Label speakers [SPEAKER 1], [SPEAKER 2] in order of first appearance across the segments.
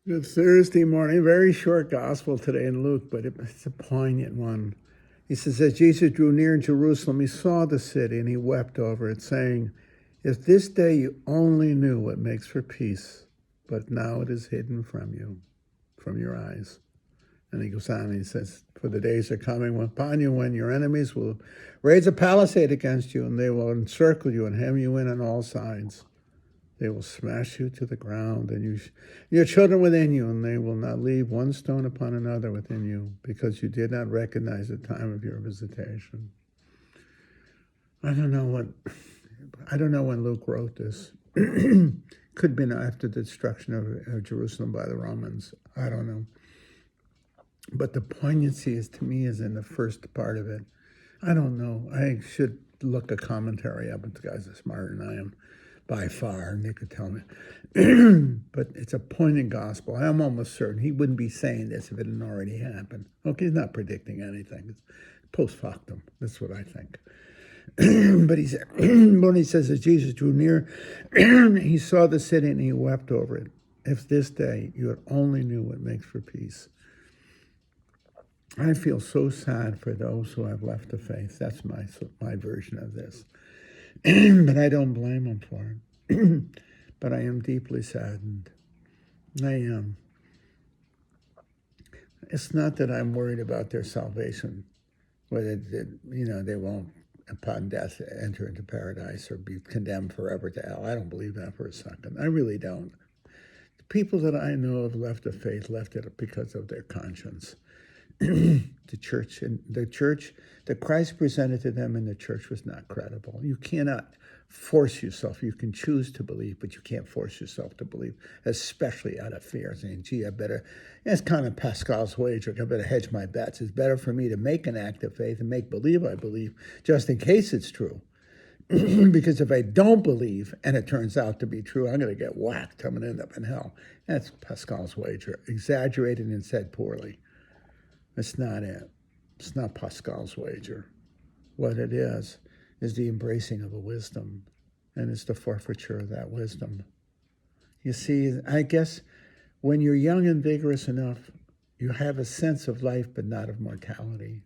[SPEAKER 1] Good Thursday morning, very short gospel today in Luke, but it's a poignant one. He says, as Jesus drew near in Jerusalem, he saw the city and he wept over it, saying, if this day you only knew what makes for peace, but now it is hidden from you, from your eyes. And he goes on and he says, for the days are coming upon you when your enemies will raise a palisade against you, and they will encircle you and hem you in on all sides. They will smash you to the ground, and your children within you, and they will not leave one stone upon another within you, because you did not recognize the time of your visitation. I don't know when Luke wrote this. Could have been after the destruction of Jerusalem by the Romans. I don't know. But the poignancy to me is in the first part of it. I don't know. I should look a commentary up, but the guys are smarter than I am by far, and they could tell me. But it's a poignant gospel. I'm almost certain he wouldn't be saying this if it hadn't already happened. Okay, he's not predicting anything. It's post factum. That's what I think. But when he says that Jesus drew near, he saw the city and he wept over it. If this day you had only knew what makes for peace. I feel so sad for those who have left the faith. That's my version of this. But I don't blame them for it. But I am deeply saddened. I am. It's not that I'm worried about their salvation, whether they won't, upon death, enter into paradise or be condemned forever to hell. I don't believe that for a second. I really don't. The people that I know have left the faith left it because of their conscience. The church that Christ presented to them in the church was not credible. You cannot force yourself. You can choose to believe, but you can't force yourself to believe, especially out of fear. Saying, gee, it's kind of Pascal's wager. I better hedge my bets. It's better for me to make an act of faith and make believe I believe, just in case it's true. Because if I don't believe and it turns out to be true, I'm going to get whacked. I'm going to end up in hell. That's Pascal's wager, exaggerated and said poorly. It's not it. It's not Pascal's wager. What it is the embracing of a wisdom, and it's the forfeiture of that wisdom. You see, I guess when you're young and vigorous enough, you have a sense of life, but not of mortality.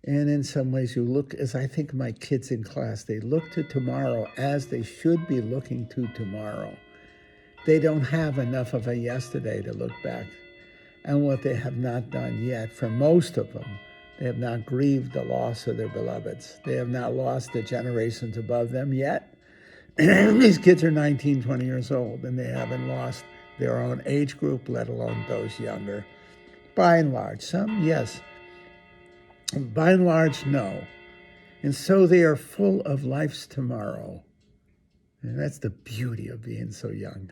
[SPEAKER 1] And in some ways you look, as I think my kids in class, they look to tomorrow as they should be looking to tomorrow. They don't have enough of a yesterday to look back. And what they have not done yet, for most of them, they have not grieved the loss of their beloveds. They have not lost the generations above them yet. These kids are 19, 20 years old, and they haven't lost their own age group, let alone those younger. By and large, some, yes. By and large, no. And so they are full of life's tomorrow. And that's the beauty of being so young.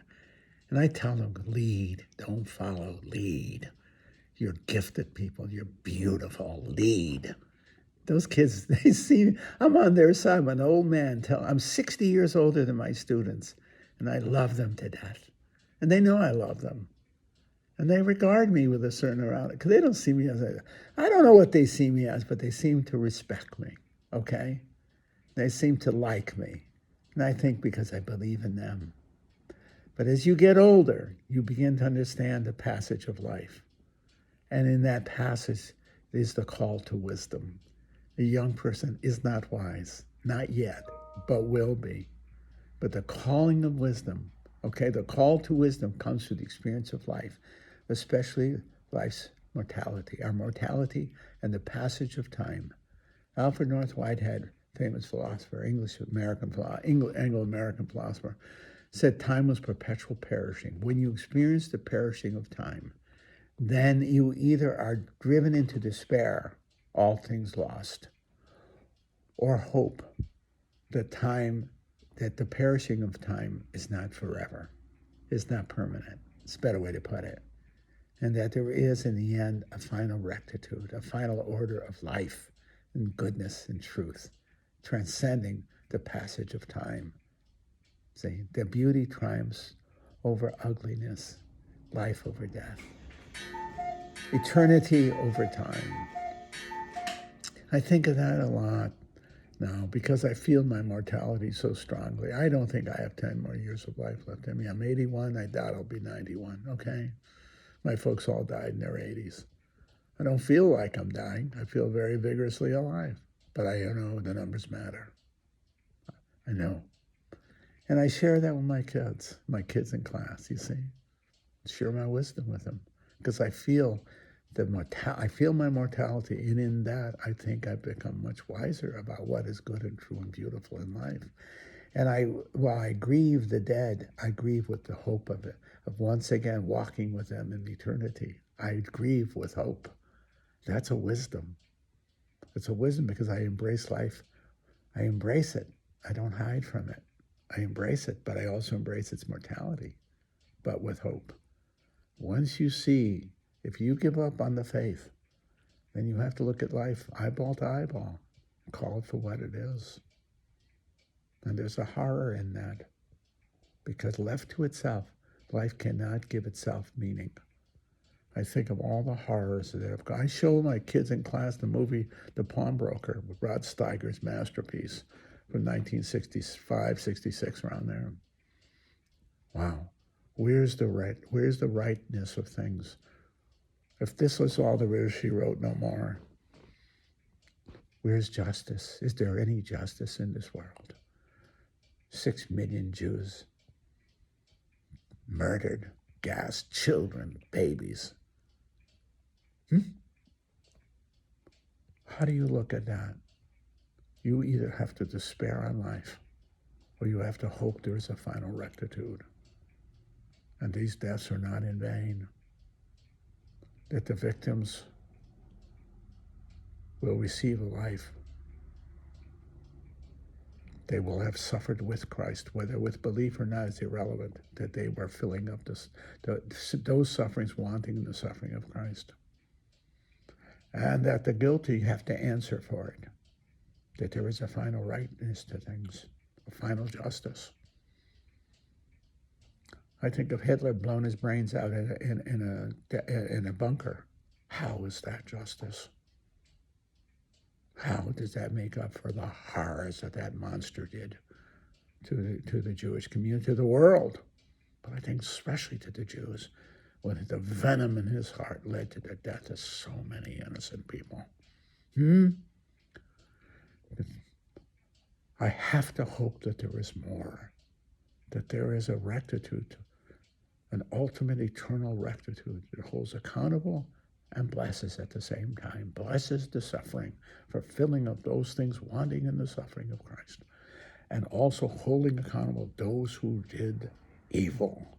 [SPEAKER 1] And I tell them, lead, don't follow, lead. You're gifted people, you're beautiful, lead. Those kids, they see, I'm on their side. I'm an old man. I'm 60 years older than my students, and I love them to death. And they know I love them. And they regard me with a certain amount, because they don't see me as I don't know what they see me as, but they seem to respect me, okay? They seem to like me. And I think because I believe in them. But as you get older, you begin to understand the passage of life. And in that passage is the call to wisdom. A young person is not wise, not yet, but will be. But the calling of wisdom, okay, the call to wisdom comes through the experience of life, especially life's mortality, our mortality and the passage of time. Alfred North Whitehead, famous philosopher, Anglo-American philosopher, said time was perpetual perishing. When you experience the perishing of time, then you either are driven into despair, all things lost, or hope that the perishing of time is not forever, is not permanent. It's a better way to put it. And that there is, in the end, a final rectitude, a final order of life and goodness and truth, transcending the passage of time. See, the beauty triumphs over ugliness, life over death, eternity over time. I think of that a lot. No, because I feel my mortality so strongly. I don't think I have 10 more years of life left in me. I'm 81. I doubt I'll be 91, okay? My folks all died in their 80s. I don't feel like I'm dying. I feel very vigorously alive. But I know the numbers matter. I know. And I share that with my kids in class, you see. Share my wisdom with them. Because I feel I feel my mortality, and in that I think I've become much wiser about what is good and true and beautiful in life. And while I grieve the dead, I grieve with the hope of it, of once again walking with them in eternity. I grieve with hope. That's a wisdom. It's a wisdom because I embrace life. I embrace it. I don't hide from it. I embrace it, but I also embrace its mortality, but with hope. Once you see, if you give up on the faith, then you have to look at life eyeball to eyeball, call it for what it is. And there's a horror in that, because left to itself, life cannot give itself meaning. I think of all the horrors that have gone. I show my kids in class the movie The Pawnbroker, Rod Steiger's masterpiece from 1965, 66, around there. Wow. Where's the rightness of things? If this was all there is, she wrote no more. Where's justice? Is there any justice in this world? 6 million Jews murdered, gassed, children, babies. How do you look at that? You either have to despair on life, or you have to hope there is a final rectitude. And these deaths are not in vain. That the victims will receive a life. They will have suffered with Christ, whether with belief or not is irrelevant, that they were filling up those sufferings, wanting the suffering of Christ. And that the guilty have to answer for it, that there is a final rightness to things, a final justice. I think of Hitler blowing his brains out in a bunker. How is that justice? How does that make up for the horrors that monster did to the Jewish community, to the world? But I think especially to the Jews, when the venom in his heart led to the death of so many innocent people. I have to hope that there is more, that there is a rectitude, an ultimate eternal rectitude that holds accountable and blesses at the same time, blesses the suffering for filling up those things wanting in the suffering of Christ, and also holding accountable those who did evil.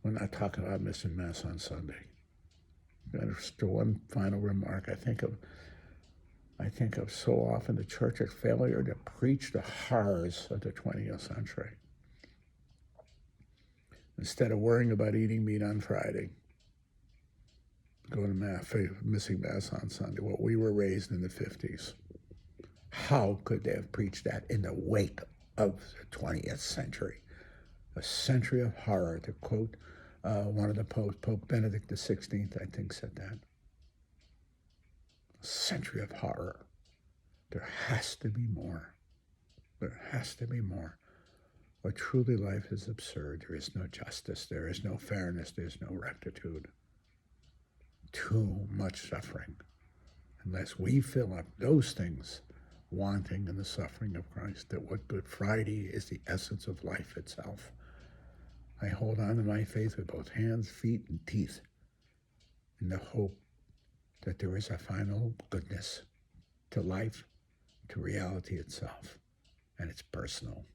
[SPEAKER 1] We're not talking about missing Mass on Sunday. Just one final remark. I think of so often the church's failure to preach the horrors of the 20th century. Instead of worrying about eating meat on Friday, going to Mass, missing Mass on Sunday, what we were raised in the 50s. How could they have preached that in the wake of the 20th century? A century of horror, to quote one of the popes, Pope Benedict XVI, I think, said that. A century of horror. There has to be more. There has to be more. Or truly life is absurd. There is no justice. There is no fairness. There is no rectitude. Too much suffering. Unless we fill up those things wanting in the suffering of Christ, that what Good Friday is the essence of life itself. I hold on to my faith with both hands, feet, and teeth in the hope that there is a final goodness to life, to reality itself, and it's personal.